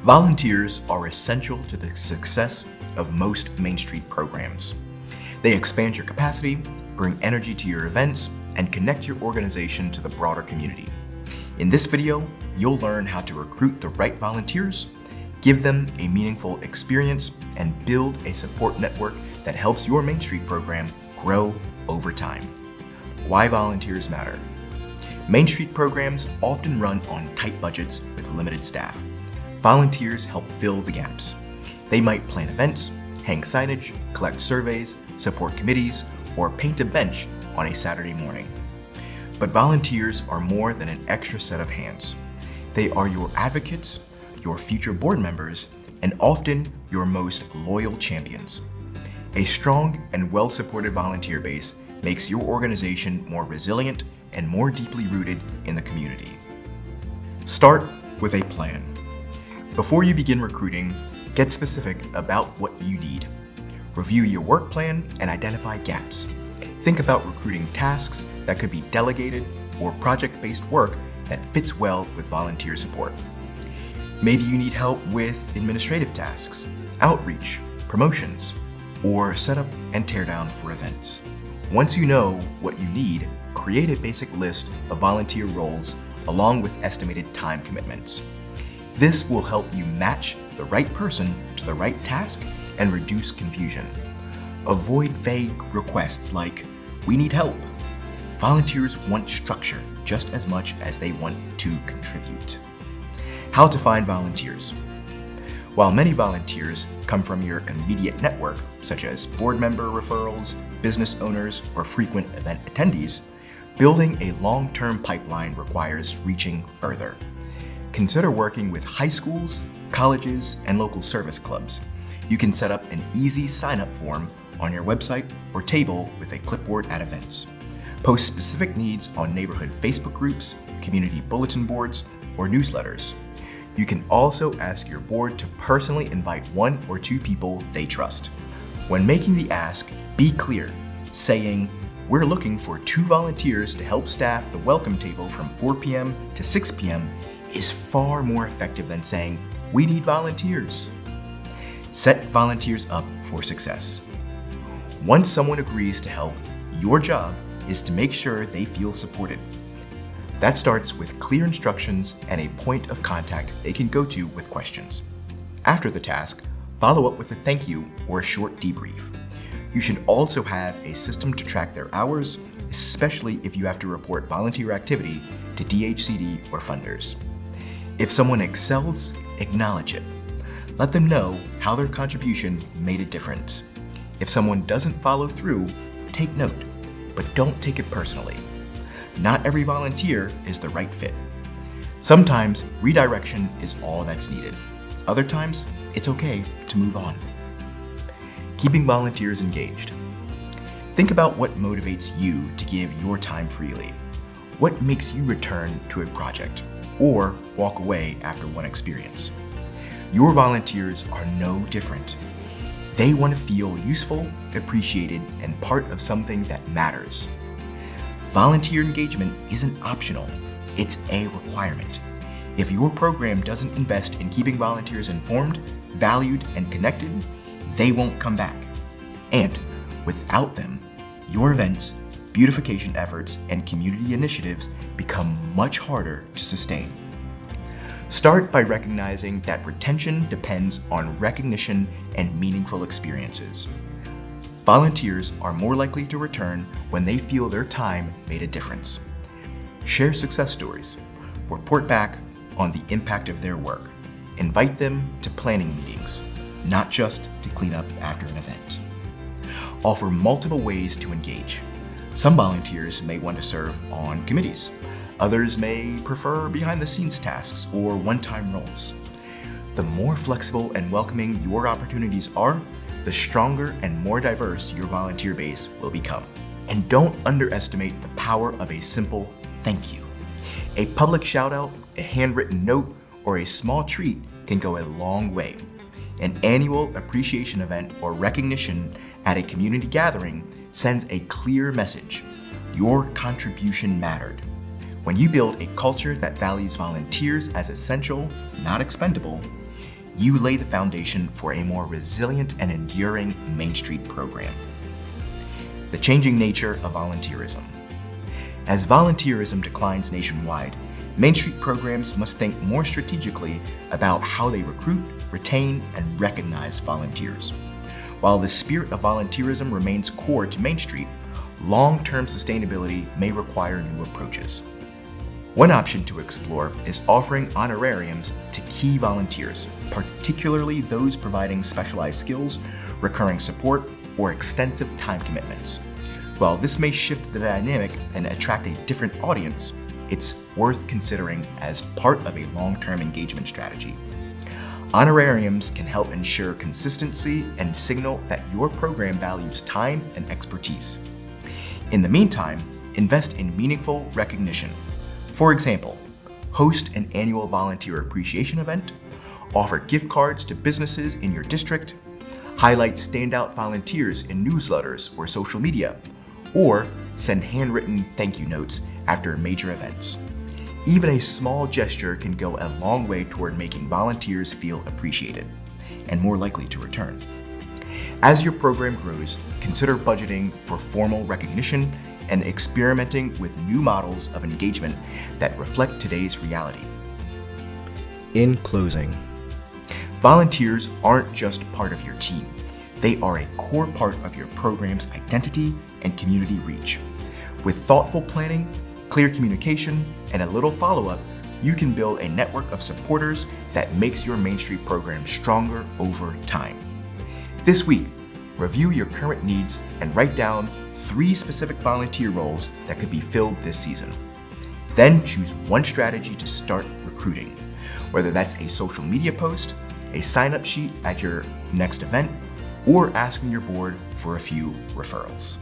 Volunteers are essential to the success of most Main Street programs. They expand your capacity, bring energy to your events, and connect your organization to the broader community. In this video, you'll learn how to recruit the right volunteers, give them a meaningful experience, and build a support network that helps your Main Street program grow over time. Why volunteers matter. Main Street programs often run on tight budgets with limited staff. Volunteers help fill the gaps. They might plan events, hang signage, collect surveys, support committees, or paint a bench on a Saturday morning. But volunteers are more than an extra set of hands. They are your advocates, your future board members, and often your most loyal champions. A strong and well-supported volunteer base makes your organization more resilient and more deeply rooted in the community. Start with a plan. Before you begin recruiting, get specific about what you need. Review your work plan and identify gaps. Think about recruiting tasks that could be delegated or project-based work that fits well with volunteer support. Maybe you need help with administrative tasks, outreach, promotions, or setup and teardown for events. Once you know what you need, create a basic list of volunteer roles along with estimated time commitments. This will help you match the right person to the right task and reduce confusion. Avoid vague requests like, "We need help." Volunteers want structure just as much as they want to contribute. How to find volunteers. While many volunteers come from your immediate network, such as board member referrals, business owners, or frequent event attendees, building a long-term pipeline requires reaching further. Consider working with high schools, colleges, and local service clubs. You can set up an easy sign-up form on your website or table with a clipboard at events. Post specific needs on neighborhood Facebook groups, community bulletin boards, or newsletters. You can also ask your board to personally invite one or two people they trust. When making the ask, be clear, saying, "We're looking for 2 volunteers to help staff the welcome table from 4 p.m. to 6 p.m. is far more effective than saying, "We need volunteers." Set volunteers up for success. Once someone agrees to help, your job is to make sure they feel supported. That starts with clear instructions and a point of contact they can go to with questions. After the task, follow up with a thank you or a short debrief. You should also have a system to track their hours, especially if you have to report volunteer activity to DHCD or funders. If someone excels, acknowledge it. Let them know how their contribution made a difference. If someone doesn't follow through, take note, but don't take it personally. Not every volunteer is the right fit. Sometimes redirection is all that's needed. Other times, it's okay to move on. Keeping volunteers engaged. Think about what motivates you to give your time freely. What makes you return to a project or walk away after one experience? Your volunteers are no different. They want to feel useful, appreciated, and part of something that matters. Volunteer engagement isn't optional, it's a requirement. If your program doesn't invest in keeping volunteers informed, valued, and connected, they won't come back. And without them, your events, beautification efforts, and community initiatives become much harder to sustain. Start by recognizing that retention depends on recognition and meaningful experiences. Volunteers are more likely to return when they feel their time made a difference. Share success stories. Report back on the impact of their work. Invite them to planning meetings, not just to clean up after an event. Offer multiple ways to engage. Some volunteers may want to serve on committees. Others may prefer behind-the-scenes tasks or one-time roles. The more flexible and welcoming your opportunities are, the stronger and more diverse your volunteer base will become. And don't underestimate the power of a simple thank you. A public shout-out, a handwritten note, or a small treat can go a long way. An annual appreciation event or recognition at a community gathering sends a clear message. Your contribution mattered. When you build a culture that values volunteers as essential, not expendable, you lay the foundation for a more resilient and enduring Main Street program. The changing nature of volunteerism. As volunteerism declines nationwide, Main Street programs must think more strategically about how they recruit, retain, and recognize volunteers. While the spirit of volunteerism remains core to Main Street, long-term sustainability may require new approaches. One option to explore is offering honorariums to key volunteers, particularly those providing specialized skills, recurring support, or extensive time commitments. While this may shift the dynamic and attract a different audience, it's worth considering as part of a long-term engagement strategy. Honorariums can help ensure consistency and signal that your program values time and expertise. In the meantime, invest in meaningful recognition. For example, host an annual volunteer appreciation event, offer gift cards to businesses in your district, highlight standout volunteers in newsletters or social media, or send handwritten thank you notes after major events. Even a small gesture can go a long way toward making volunteers feel appreciated and more likely to return. As your program grows, consider budgeting for formal recognition and experimenting with new models of engagement that reflect today's reality. In closing, volunteers aren't just part of your team. They are a core part of your program's identity and community reach. With thoughtful planning, clear communication, and a little follow-up, you can build a network of supporters that makes your Main Street program stronger over time. This week, review your current needs and write down 3 specific volunteer roles that could be filled this season. Then choose one strategy to start recruiting, whether that's a social media post, a sign-up sheet at your next event, or asking your board for a few referrals.